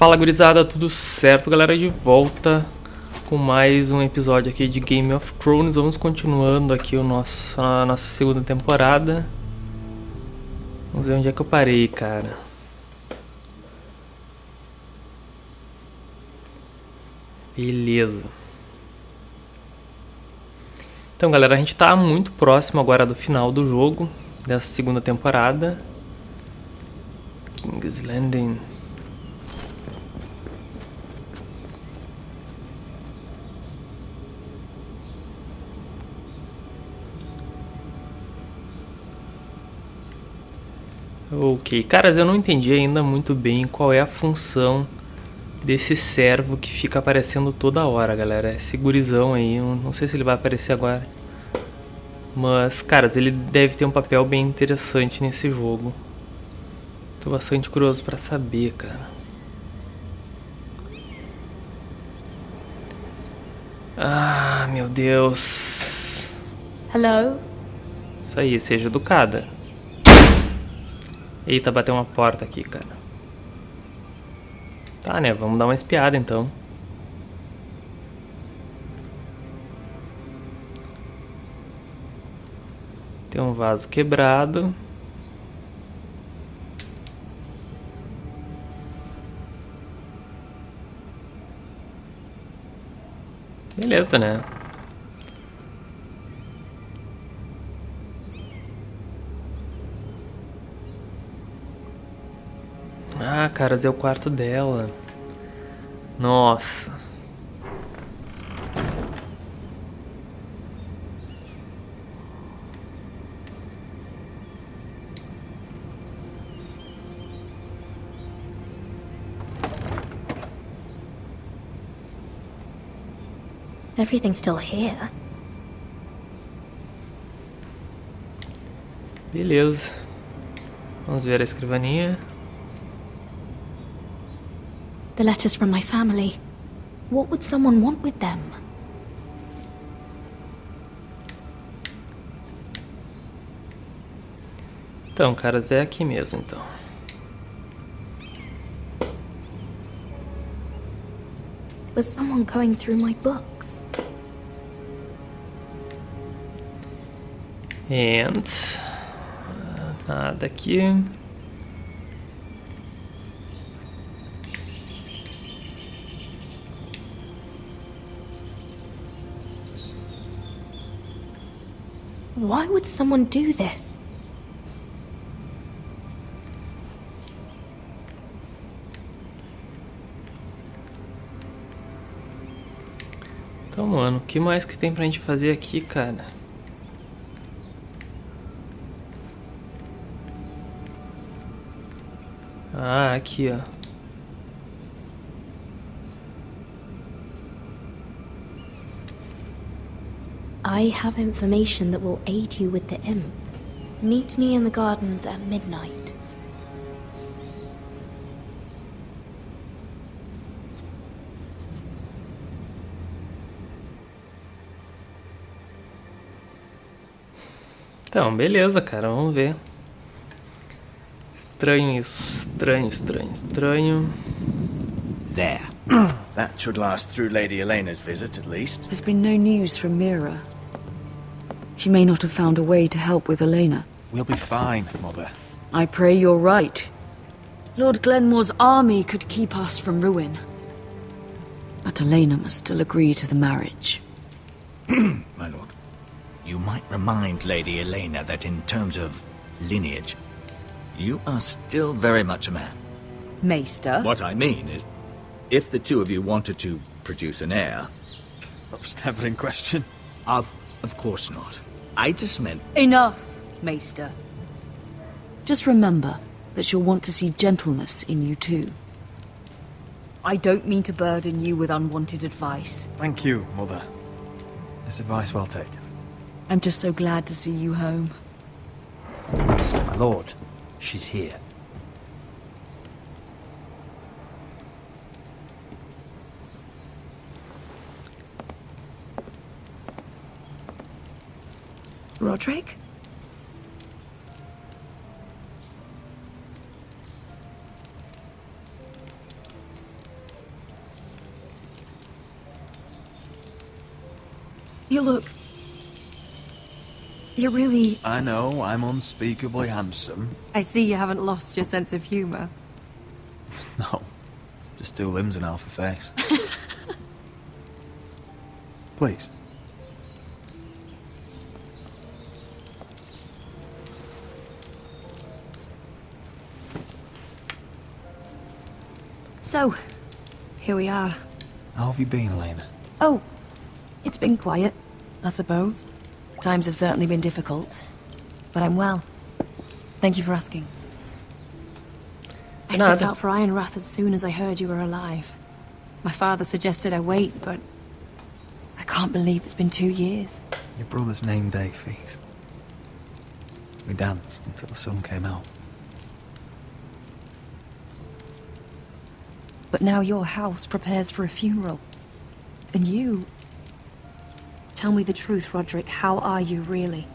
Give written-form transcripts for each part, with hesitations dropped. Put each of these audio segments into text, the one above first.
Fala gurizada, tudo certo galera? De volta com mais um episódio aqui de Game of Thrones. Vamos continuando aqui a nossa segunda temporada. Vamos ver onde é que eu parei, cara. Beleza. Então galera, a gente tá muito próximo agora do final do jogo dessa segunda temporada. King's Landing. Ok, caras, eu não entendi ainda muito bem qual é a função desse servo que fica aparecendo toda hora, galera. Esse gurizão aí, eu não sei se ele vai aparecer agora. Mas, caras, ele deve ter um papel bem interessante nesse jogo. Tô bastante curioso pra saber, cara. Ah, meu Deus. Hello? Isso aí, seja educada. Eita, bateu uma porta aqui, cara. Tá, né? Vamos dar uma espiada, então. Tem um vaso quebrado. Beleza, né? Ah, caras, é o quarto dela. Nossa. Everything's still here. Beleza. Vamos ver a escrivaninha. The letters from my family. What would someone want with them? Então, caras, é aqui mesmo, então. Was someone going through my books? And... nada aqui. Why would someone do this? Então, mano, o que mais que tem pra gente fazer aqui, cara? Ah, aqui, ó. I have information that will aid you with the imp. Meet me in the gardens at midnight. Então, beleza, cara, vamos ver. Estranho isso, estranho. There. That should last through Lady Elena's visit, at least. There's been no news from Mira. She may not have found a way to help with Elena. We'll be fine, Mother. I pray you're right. Lord Glenmore's army could keep us from ruin. But Elena must still agree to the marriage. My lord. You might remind Lady Elena that in terms of lineage, you are still very much a man. Maester? What I mean is, if the two of you wanted to produce an heir... That was never in question. Of course not. I just meant... Enough, Maester. Just remember that she'll want to see gentleness in you too. I don't mean to burden you with unwanted advice. Thank you, Mother. This advice well taken. I'm just so glad to see you home. My lord, she's here. Roderick? You look... You're really... I know, I'm unspeakably handsome. I see you haven't lost your sense of humour. No, just 2 limbs and half a face. Please. So, here we are. How have you been, Elena? Oh, it's been quiet, I suppose. Times have certainly been difficult, but I'm well. Thank you for asking. I set out for Ironrath as soon as I heard you were alive. My father suggested I wait, but I can't believe it's been 2 years. Your brother's name day feast. We danced until the sun came out. But now your house prepares for a funeral. And you... Tell me the truth, Roderick. How are you, really?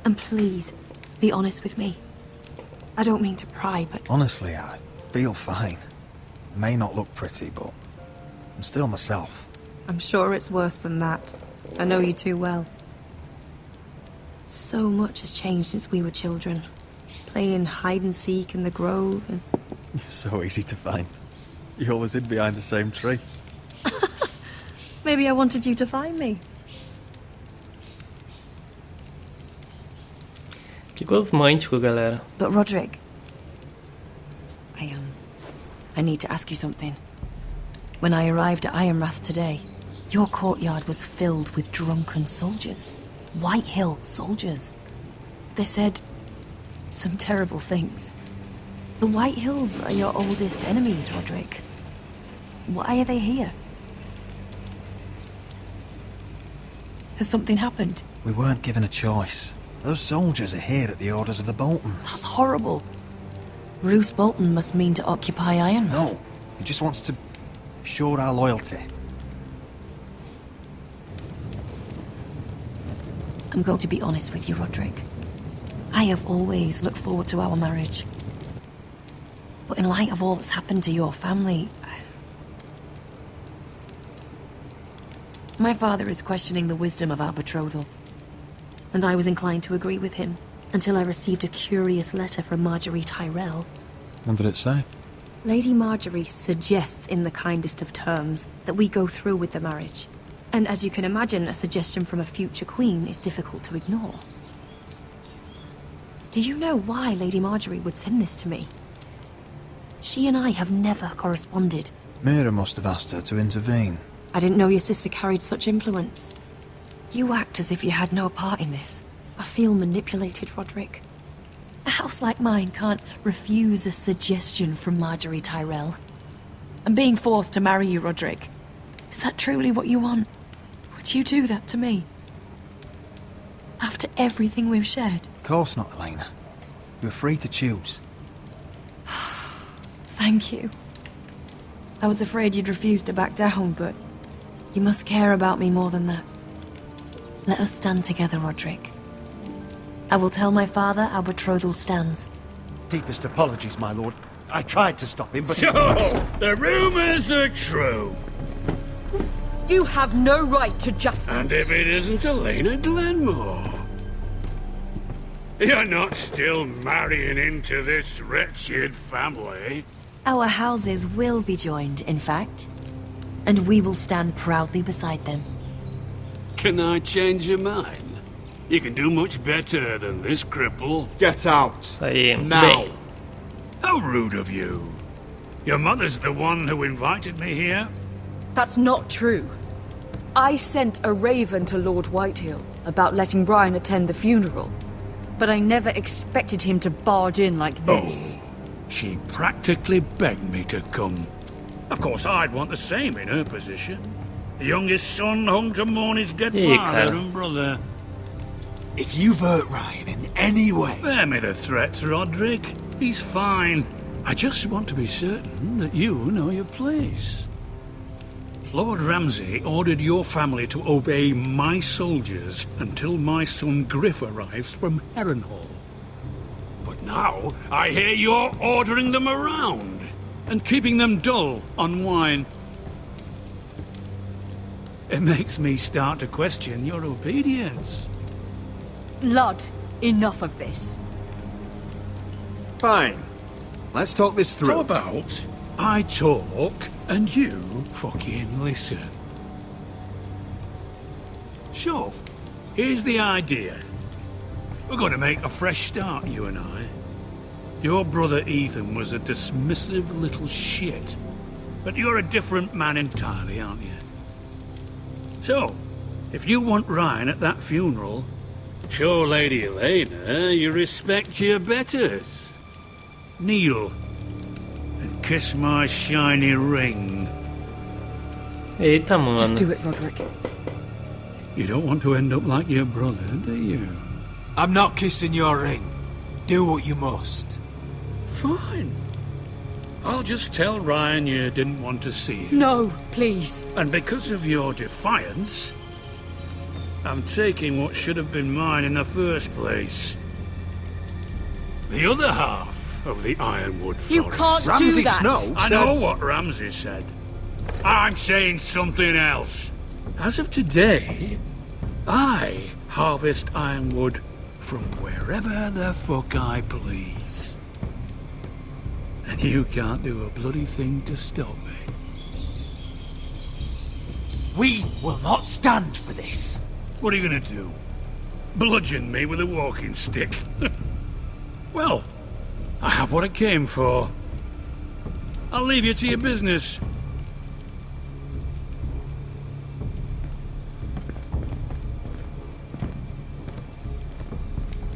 And please, be honest with me. I don't mean to pry, but... Honestly, I feel fine. I may not look pretty, but I'm still myself. I'm sure it's worse than that. I know you too well. So much has changed since we were children. Playing hide-and-seek in the grove and... You're so easy to find. You always hid behind the same tree. Maybe I wanted you to find me. Que gosmântico, galera. But Roderick... I need to ask you something. When I arrived at Ironrath today, your courtyard was filled with drunken soldiers. White Hill soldiers. They said some terrible things. The White Hills are your oldest enemies, Roderick. Why are they here? Has something happened? We weren't given a choice. Those soldiers are here at the orders of the Boltons. That's horrible. Roose Bolton must mean to occupy Ironrath. No, he just wants to assure our loyalty. I'm going to be honest with you, Roderick. I have always looked forward to our marriage. But in light of all that's happened to your family... My father is questioning the wisdom of our betrothal. And I was inclined to agree with him, until I received a curious letter from Marjorie Tyrell. What did it say? Lady Marjorie suggests in the kindest of terms that we go through with the marriage. And as you can imagine, a suggestion from a future queen is difficult to ignore. Do you know why Lady Marjorie would send this to me? She and I have never corresponded. Mira must have asked her to intervene. I didn't know your sister carried such influence. You act as if you had no part in this. I feel manipulated, Roderick. A house like mine can't refuse a suggestion from Marjorie Tyrell. I'm being forced to marry you, Roderick. Is that truly what you want? Would you do that to me? After everything we've shared? Of course not, Elena. You're free to choose. Thank you. I was afraid you'd refuse to back down, but you must care about me more than that. Let us stand together, Roderick. I will tell my father our betrothal stands. Deepest apologies, my lord. I tried to stop him, but... So, the rumors are true. You have no right to just... And if it isn't Elena Glenmore? You're not still marrying into this wretched family. Our houses will be joined, in fact. And we will stand proudly beside them. Can I change your mind? You can do much better than this cripple. Get out. Isso aí, muito Now. bem. How rude of you. Your mother's the one who invited me here? That's not true. I sent a raven to Lord Whitehill about letting Brian attend the funeral. But I never expected him to barge in like this. Oh, she practically begged me to come. Of course, I'd want the same in her position. The youngest son home to mourn his dead Hey, father Kyle. and brother. If you've hurt Ryan in any way... Spare me the threats, Roderick. He's fine. I just want to be certain that you know your place. Lord Ramsay ordered your family to obey my soldiers until my son Griff arrives from Harrenhal. But now I hear you're ordering them around and keeping them dull on wine. It makes me start to question your obedience. Lud, enough of this. Fine. Let's talk this through. How about I talk and you fucking listen? So, here's the idea. We're going to make a fresh start, you and I. Your brother Ethan was a dismissive little shit. But you're a different man entirely, aren't you? So, if you want Ryan at that funeral, show Lady Elena you respect your betters. Kneel and kiss my shiny ring. Eita, mano. Just do it, Roderick. You don't want to end up like your brother, do you? I'm not kissing your ring. Do what you must. Fine. I'll just tell Ryan you didn't want to see him. No, please. And because of your defiance, I'm taking what should have been mine in the first place. The other half of the Ironwood Forest. You can't do Ramsay that. Snow I said... know what Ramsay said. I'm saying something else. As of today, I harvest ironwood from wherever the fuck I please. And you can't do a bloody thing to stop me. We will not stand for this. What are you gonna do? Bludgeon me with a walking stick? Well, I have what I came for. I'll leave you to your business.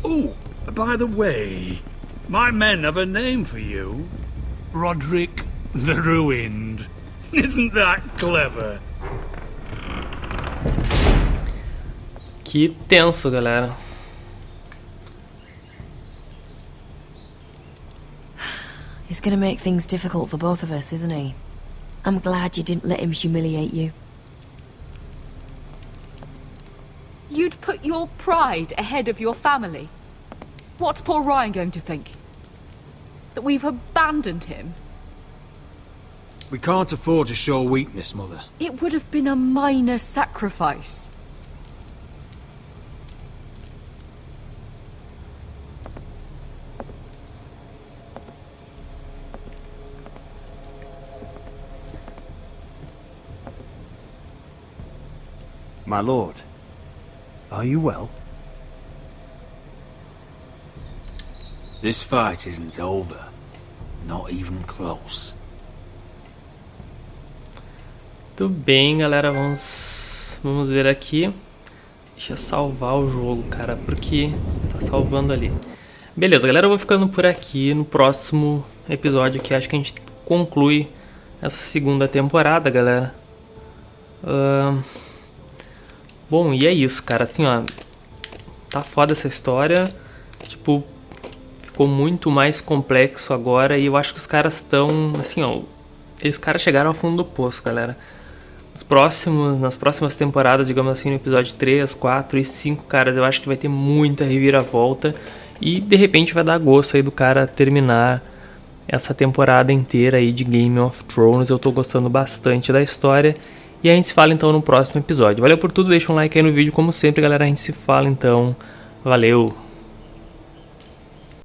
Oh, by the way, my men have a name for you. Roderick the Ruined. Isn't that clever? Que tenso, galera. He's gonna make things difficult for both of us, isn't he? I'm glad you didn't let him humiliate you. You'd put your pride ahead of your family. What's poor Ryan going to think? That we've abandoned him? We can't afford to show weakness, Mother. It would have been a minor sacrifice. My lord, are you well? This fight isn't over. Not even close. Muito bem, galera, vamos ver aqui. Deixa eu salvar o jogo, cara, porque tá salvando ali. Beleza, galera, eu vou ficando por aqui. No próximo episódio que acho que a gente conclui essa segunda temporada, galera. Bom, e é isso, cara, assim, ó, tá foda essa história, tipo, ficou muito mais complexo agora e eu acho que os caras estão, assim, ó, os caras chegaram ao fundo do poço, galera. Nas próximas temporadas, digamos assim, no episódio 3, 4 e 5, caras, eu acho que vai ter muita reviravolta e de repente vai dar gosto aí do cara terminar essa temporada inteira aí de Game of Thrones. Eu tô gostando bastante da história. E a gente se fala então no próximo episódio. Valeu por tudo, deixa um like aí no vídeo, como sempre, galera. A gente se fala então. Valeu!